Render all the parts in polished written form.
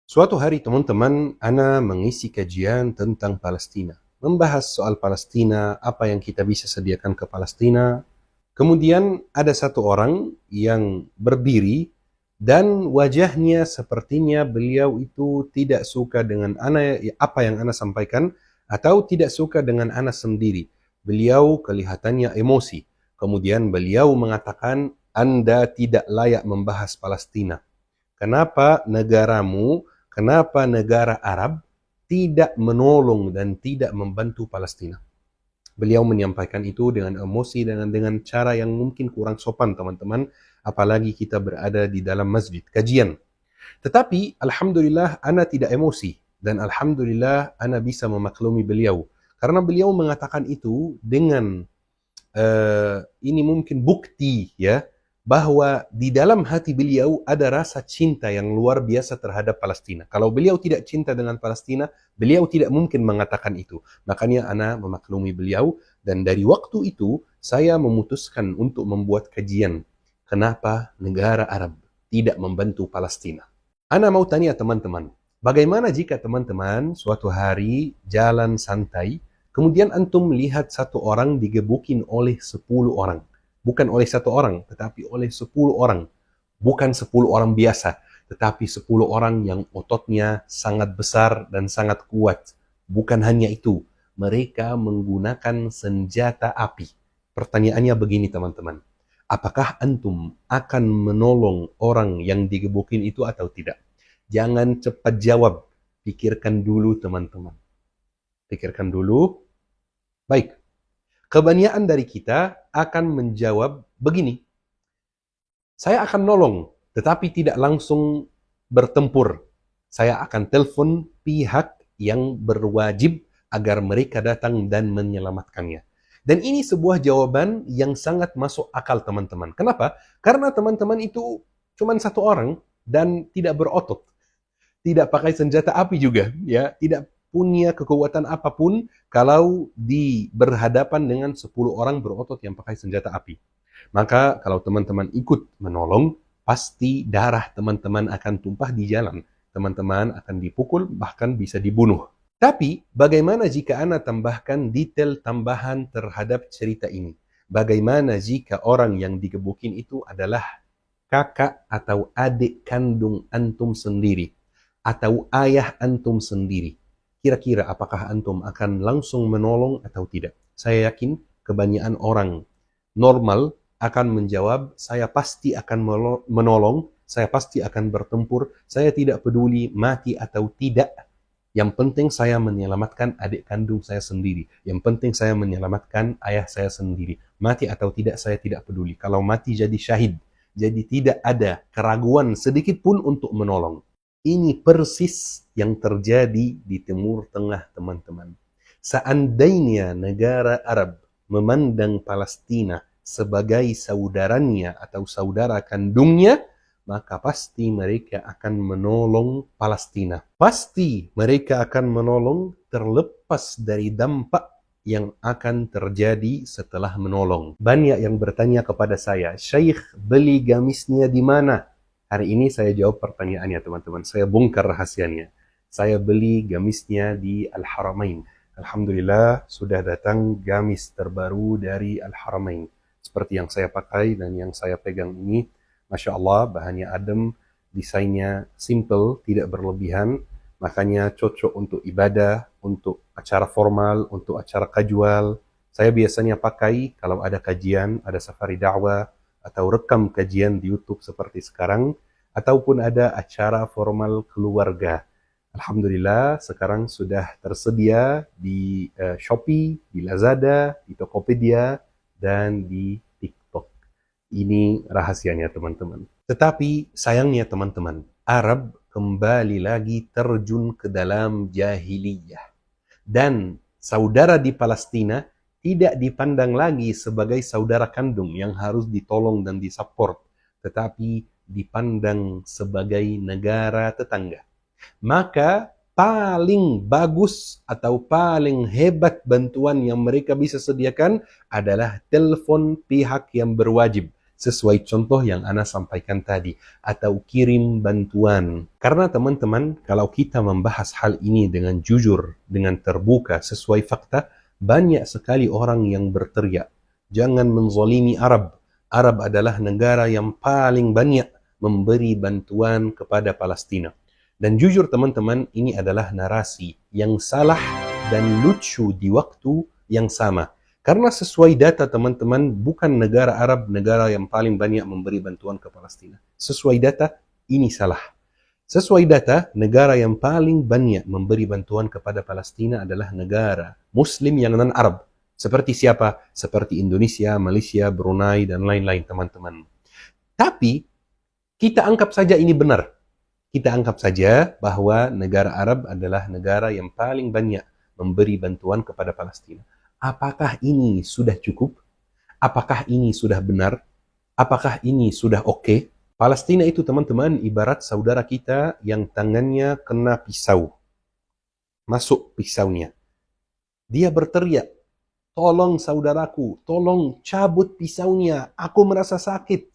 Suatu hari teman-teman, Ana mengisi kajian tentang Palestina. Membahas soal Palestina, apa yang kita bisa sediakan ke Palestina. Kemudian ada satu orang yang berdiri dan wajahnya sepertinya beliau itu tidak suka dengan Ana, apa yang Ana sampaikan, atau tidak suka dengan Ana sendiri. Beliau kelihatannya emosi. Kemudian beliau mengatakan, Anda tidak layak membahas Palestina. Kenapa negara Arab tidak menolong dan tidak membantu Palestina? Beliau menyampaikan itu dengan emosi dan dengan cara yang mungkin kurang sopan, teman-teman, apalagi kita berada di dalam masjid kajian. Tetapi alhamdulillah ana tidak emosi dan alhamdulillah ana bisa memaklumi beliau karena beliau mengatakan itu dengan ini mungkin bukti ya bahwa di dalam hati beliau ada rasa cinta yang luar biasa terhadap Palestina. Kalau beliau tidak cinta dengan Palestina, beliau tidak mungkin mengatakan itu. Makanya ana memaklumi beliau dan dari waktu itu saya memutuskan untuk membuat kajian kenapa negara Arab tidak membantu Palestina. Ana mau tanya teman-teman, bagaimana jika teman-teman suatu hari jalan santai, kemudian antum lihat satu orang digebukin oleh 10 orang. Bukan oleh satu orang, tetapi oleh 10 orang. Bukan 10 orang biasa, tetapi 10 orang yang ototnya sangat besar dan sangat kuat. Bukan hanya itu, mereka menggunakan senjata api. Pertanyaannya begini teman-teman, apakah antum akan menolong orang yang digebukin itu atau tidak? Jangan cepat jawab, pikirkan dulu teman-teman. Pikirkan dulu. Baik, kebanyakan dari kita akan menjawab begini, saya akan nolong, tetapi tidak langsung bertempur. Saya akan telepon pihak yang berwajib agar mereka datang dan menyelamatkannya. Dan ini sebuah jawaban yang sangat masuk akal teman-teman. Kenapa? Karena teman-teman itu cuma satu orang dan tidak berotot. Tidak pakai senjata api juga, ya, tidak punya kekuatan apapun kalau berhadapan dengan 10 orang berotot yang pakai senjata api. Maka kalau teman-teman ikut menolong, pasti darah teman-teman akan tumpah di jalan. Teman-teman akan dipukul, bahkan bisa dibunuh. Tapi bagaimana jika Anda tambahkan detail tambahan terhadap cerita ini? Bagaimana jika orang yang digebukin itu adalah kakak atau adik kandung antum sendiri? Atau ayah antum sendiri? Kira-kira apakah antum akan langsung menolong atau tidak? Saya yakin kebanyakan orang normal akan menjawab, saya pasti akan menolong, saya pasti akan bertempur, saya tidak peduli mati atau tidak. Yang penting saya menyelamatkan adik kandung saya sendiri. Yang penting saya menyelamatkan ayah saya sendiri. Mati atau tidak saya tidak peduli. Kalau mati jadi syahid. Jadi tidak ada keraguan sedikit pun untuk menolong. Ini persis yang terjadi di Timur Tengah, teman-teman. Seandainya negara Arab memandang Palestina sebagai saudaranya atau saudara kandungnya, maka pasti mereka akan menolong Palestina. Pasti mereka akan menolong terlepas dari dampak yang akan terjadi setelah menolong. Banyak yang bertanya kepada saya, Syekh, beli gamisnya di mana? Hari ini saya jawab pertanyaannya teman-teman. Saya bongkar rahasianya. Saya beli gamisnya di Al-Haramain. Alhamdulillah sudah datang gamis terbaru dari Al-Haramain. Seperti yang saya pakai dan yang saya pegang ini. Masya Allah, bahannya adem, desainnya simple, tidak berlebihan. Makanya cocok untuk ibadah, untuk acara formal, untuk acara casual. Saya biasanya pakai kalau ada kajian, ada safari dakwah, atau rekam kajian di YouTube seperti sekarang, ataupun ada acara formal keluarga. Alhamdulillah sekarang sudah tersedia di Shopee, di Lazada, di Tokopedia, dan di TikTok. Ini rahasianya teman-teman. Tetapi sayangnya teman-teman, Arab kembali lagi terjun ke dalam jahiliyah. Dan saudara di Palestina tidak dipandang lagi sebagai saudara kandung yang harus ditolong dan disupport, tetapi dipandang sebagai negara tetangga. Maka paling bagus atau paling hebat bantuan yang mereka bisa sediakan adalah telepon pihak yang berwajib. sesuai contoh yang Ana sampaikan tadi, atau kirim bantuan. Karena teman-teman, kalau kita membahas hal ini dengan jujur, dengan terbuka, sesuai fakta, banyak sekali orang yang berteriak, jangan menzalimi Arab. Arab adalah negara yang paling banyak memberi bantuan kepada Palestina. Dan jujur teman-teman, ini adalah narasi yang salah dan lucu di waktu yang sama. Karena sesuai data teman-teman, bukan negara Arab negara yang paling banyak memberi bantuan ke Palestina. Sesuai data, ini salah. Sesuai data, negara yang paling banyak memberi bantuan kepada Palestina adalah negara Muslim yang non-Arab. Seperti siapa? Seperti Indonesia, Malaysia, Brunei, dan lain-lain teman-teman. Tapi, kita anggap saja ini benar. Kita anggap saja bahwa negara Arab adalah negara yang paling banyak memberi bantuan kepada Palestina. Apakah ini sudah cukup? Apakah ini sudah benar? Apakah ini sudah oke? Palestina itu teman-teman ibarat saudara kita yang tangannya kena pisau. Masuk pisaunya. Dia berteriak, tolong saudaraku, tolong cabut pisaunya, aku merasa sakit.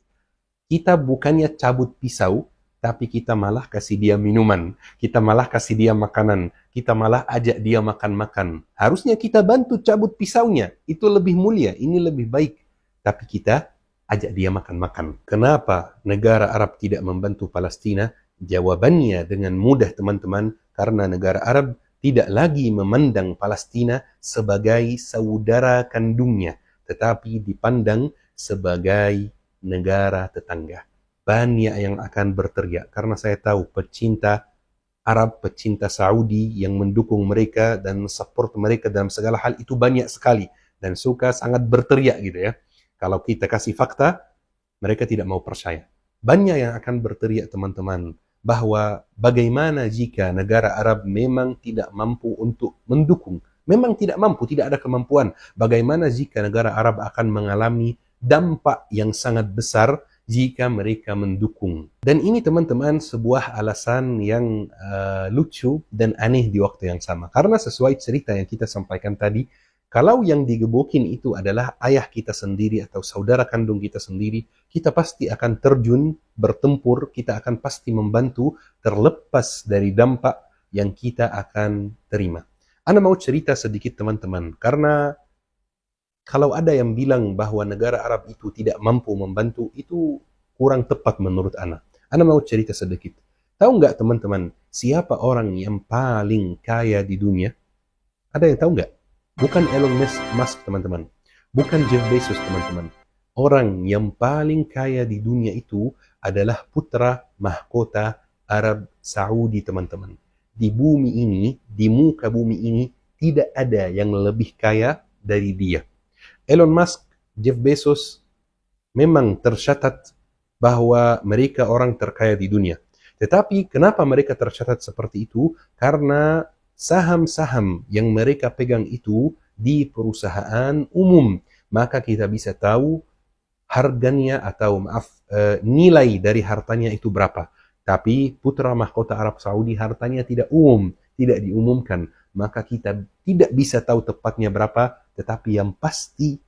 Kita bukannya cabut pisau, tapi kita malah kasih dia minuman, kita malah kasih dia makanan, kita malah ajak dia makan-makan. Harusnya kita bantu cabut pisaunya, itu lebih mulia, ini lebih baik. Tapi kita ajak dia makan-makan. Kenapa negara Arab tidak membantu Palestina? Jawabannya dengan mudah teman-teman, karena negara Arab tidak lagi memandang Palestina sebagai saudara kandungnya, tetapi dipandang sebagai negara tetangga. Banyak yang akan berteriak karena saya tahu pecinta Arab, pecinta Saudi yang mendukung mereka dan support mereka dalam segala hal itu banyak sekali dan suka sangat berteriak gitu ya. Kalau kita kasih fakta, mereka tidak mau percaya. Banyak yang akan berteriak teman-teman bahwa bagaimana jika negara Arab memang tidak mampu untuk mendukung, memang tidak mampu, tidak ada kemampuan. Bagaimana jika negara Arab akan mengalami dampak yang sangat besar jika mereka mendukung. Dan ini teman-teman sebuah alasan yang lucu dan aneh di waktu yang sama. Karena sesuai cerita yang kita sampaikan tadi, kalau yang digebukin itu adalah ayah kita sendiri atau saudara kandung kita sendiri, kita pasti akan terjun, bertempur, kita akan pasti membantu terlepas dari dampak yang kita akan terima. Ana mau cerita sedikit teman-teman, karena kalau ada yang bilang bahwa negara Arab itu tidak mampu membantu, itu kurang tepat menurut Ana. Ana mau cerita sedikit. Tahu nggak teman-teman, siapa orang yang paling kaya di dunia? Ada yang tahu nggak? Bukan Elon Musk teman-teman. Bukan Jeff Bezos teman-teman. Orang yang paling kaya di dunia itu adalah putra mahkota Arab Saudi teman-teman. Di bumi ini, di muka bumi ini, tidak ada yang lebih kaya dari dia. Elon Musk, Jeff Bezos memang tercatat bahwa mereka orang terkaya di dunia. Tetapi kenapa mereka tercatat seperti itu? Karena saham-saham yang mereka pegang itu di perusahaan umum. Maka kita bisa tahu harganya atau nilai dari hartanya itu berapa. Tapi putra mahkota Arab Saudi hartanya tidak umum, tidak diumumkan. Maka kita tidak bisa tahu tepatnya berapa, tetapi yang pasti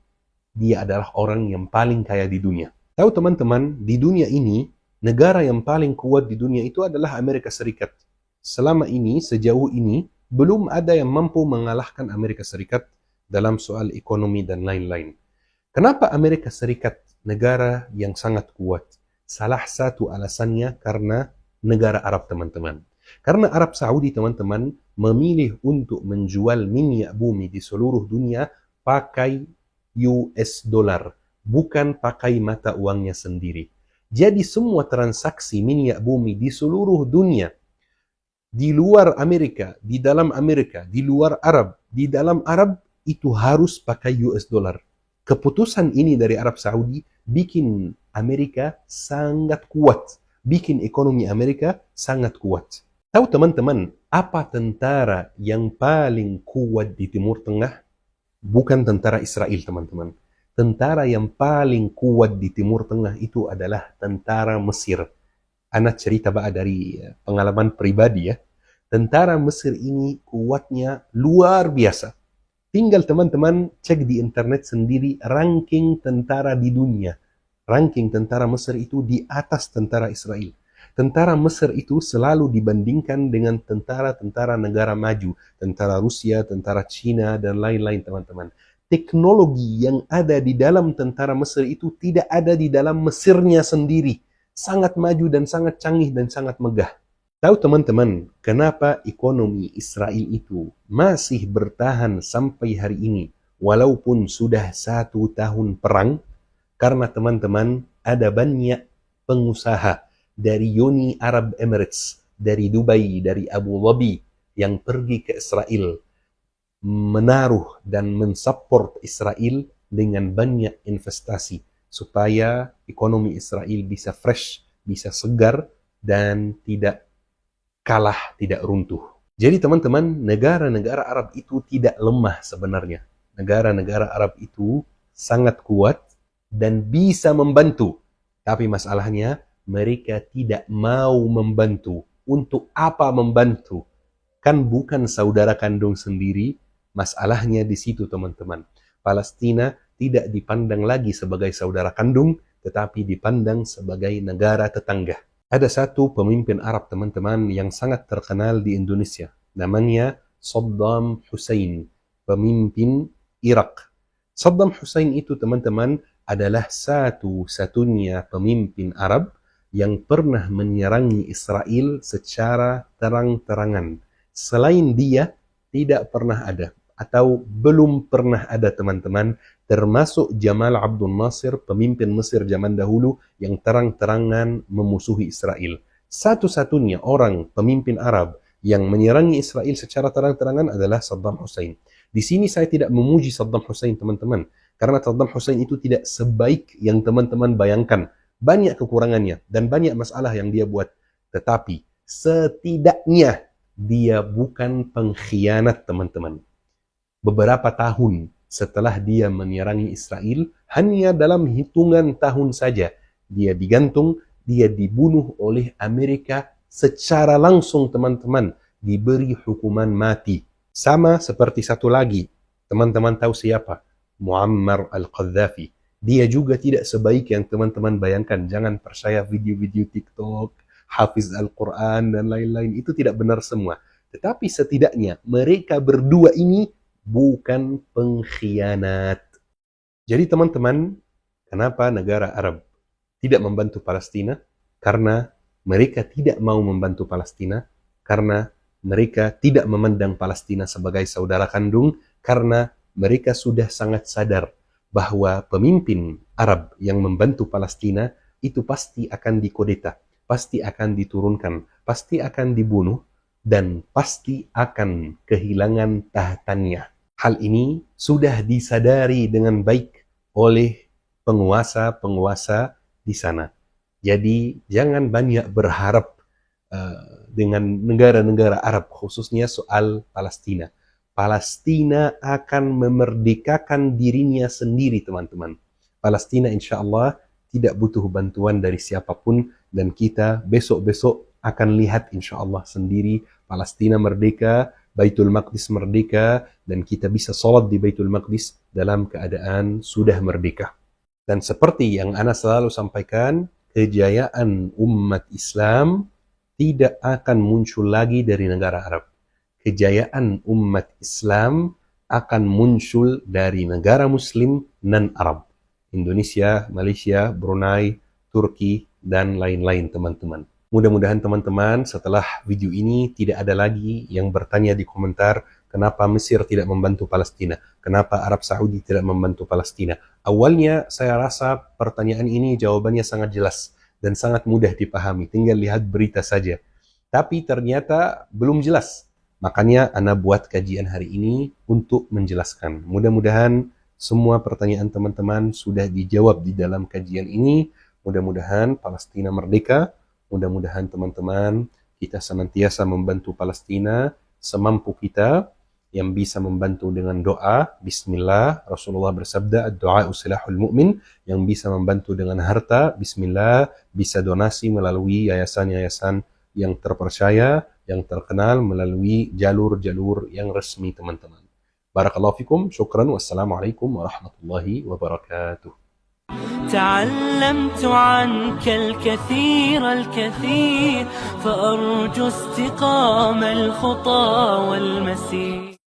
dia adalah orang yang paling kaya di dunia. Tahu teman-teman, di dunia ini, negara yang paling kuat di dunia itu adalah Amerika Serikat. Selama ini, sejauh ini, belum ada yang mampu mengalahkan Amerika Serikat dalam soal ekonomi dan lain-lain. Kenapa Amerika Serikat negara yang sangat kuat? Salah satu alasannya karena negara Arab teman-teman. Karena Arab Saudi teman-teman memilih untuk menjual minyak bumi di seluruh dunia pakai US dollar, bukan pakai mata uangnya sendiri. Jadi semua transaksi minyak bumi di seluruh dunia, di luar Amerika, di dalam Amerika, di luar Arab, di dalam Arab, itu harus pakai US dollar. Keputusan ini dari Arab Saudi bikin Amerika sangat kuat, bikin ekonomi Amerika sangat kuat. Tahu teman-teman, apa tentara yang paling kuat di Timur Tengah? Bukan tentara Israel teman-teman. Tentara yang paling kuat di Timur Tengah itu adalah tentara Mesir. Ana cerita dari pengalaman pribadi ya. Tentara Mesir ini kuatnya luar biasa. Tinggal teman-teman cek di internet sendiri ranking tentara di dunia. ranking tentara Mesir itu di atas tentara Israel. Tentara Mesir itu selalu dibandingkan dengan tentara-tentara negara maju, tentara Rusia, tentara Cina, dan lain-lain teman-teman. Teknologi yang ada di dalam tentara Mesir itu tidak ada di dalam Mesirnya sendiri. Sangat maju dan sangat canggih dan sangat megah. Tahu teman-teman, kenapa ekonomi Israel itu masih bertahan sampai hari ini, walaupun sudah 1 tahun perang? Karena teman-teman, ada banyak pengusaha dari Uni Arab Emirates, dari Dubai, dari Abu Dhabi, yang pergi ke Israel, menaruh dan mensupport Israel dengan banyak investasi, supaya ekonomi Israel bisa fresh, bisa segar, dan tidak kalah, tidak runtuh. Jadi teman-teman, negara-negara Arab itu tidak lemah sebenarnya. Negara-negara Arab itu sangat kuat dan bisa membantu. Tapi masalahnya, mereka tidak mau membantu. Untuk apa membantu? Kan bukan saudara kandung sendiri. Masalahnya di situ teman-teman. Palestina tidak dipandang lagi sebagai saudara kandung, tetapi dipandang sebagai negara tetangga. Ada satu pemimpin Arab teman-teman yang sangat terkenal di Indonesia. Namanya Saddam Hussein, pemimpin Irak. Saddam Hussein itu teman-teman adalah satu-satunya pemimpin Arab yang pernah menyerangi Israel secara terang-terangan. Selain dia, tidak pernah ada, atau belum pernah ada teman-teman, termasuk Jamal Abdul Nasir, pemimpin Mesir zaman dahulu yang terang-terangan memusuhi Israel. Satu-satunya orang pemimpin Arab yang menyerangi Israel secara terang-terangan adalah Saddam Hussein. Di sini saya tidak memuji Saddam Hussein teman-teman, karena Saddam Hussein itu tidak sebaik yang teman-teman bayangkan. Banyak kekurangannya dan banyak masalah yang dia buat. Tetapi setidaknya dia bukan pengkhianat teman-teman. Beberapa tahun setelah dia menyerangi Israel, hanya dalam hitungan tahun saja, dia digantung, dia dibunuh oleh Amerika secara langsung teman-teman, diberi hukuman mati. Sama seperti satu lagi, teman-teman tahu siapa? Muammar al-Qaddafi. Dia juga tidak sebaik yang teman-teman bayangkan. Jangan percaya video-video TikTok, Hafiz Al-Quran, dan lain-lain. Itu tidak benar semua. Tetapi setidaknya mereka berdua ini bukan pengkhianat. Jadi teman-teman, kenapa negara Arab tidak membantu Palestina? Karena mereka tidak mau membantu Palestina, karena mereka tidak memandang Palestina sebagai saudara kandung, karena mereka sudah sangat sadar bahwa pemimpin Arab yang membantu Palestina itu pasti akan dikudeta, pasti akan diturunkan, pasti akan dibunuh, dan pasti akan kehilangan tahatannya. Hal ini sudah disadari dengan baik oleh penguasa-penguasa di sana. Jadi jangan banyak berharap dengan negara-negara Arab, khususnya soal Palestina. Palestina akan memerdekakan dirinya sendiri teman-teman. Palestina insya Allah tidak butuh bantuan dari siapapun, dan kita besok-besok akan lihat insya Allah sendiri Palestina merdeka, Baitul Maqdis merdeka, dan kita bisa sholat di Baitul Maqdis dalam keadaan sudah merdeka. Dan seperti yang Ana selalu sampaikan, kejayaan umat Islam tidak akan muncul lagi dari negara Arab. Kejayaan umat Islam akan muncul dari negara Muslim non-Arab. Indonesia, Malaysia, Brunei, Turki, dan lain-lain teman-teman. Mudah-mudahan teman-teman setelah video ini tidak ada lagi yang bertanya di komentar kenapa Mesir tidak membantu Palestina, kenapa Arab Saudi tidak membantu Palestina. Awalnya saya rasa pertanyaan ini jawabannya sangat jelas dan sangat mudah dipahami, tinggal lihat berita saja. Tapi ternyata belum jelas. Makanya Ana buat kajian hari ini untuk menjelaskan. Mudah-mudahan semua pertanyaan teman-teman sudah dijawab di dalam kajian ini. Mudah-mudahan Palestina merdeka. Mudah-mudahan teman-teman kita senantiasa membantu Palestina semampu kita, yang bisa membantu dengan doa. Bismillah, Rasulullah bersabda, doa silahul mu'min. Yang bisa membantu dengan harta, bismillah, bisa donasi melalui yayasan-yayasan yang terpercaya, yang terkenal, melalui jalur-jalur yang resmi teman-teman. Barakallahu fikum, syukran, wassalamualaikum warahmatullahi wabarakatuh. تعلمت عنك الكثير فأرجو استقام الخطى والمسير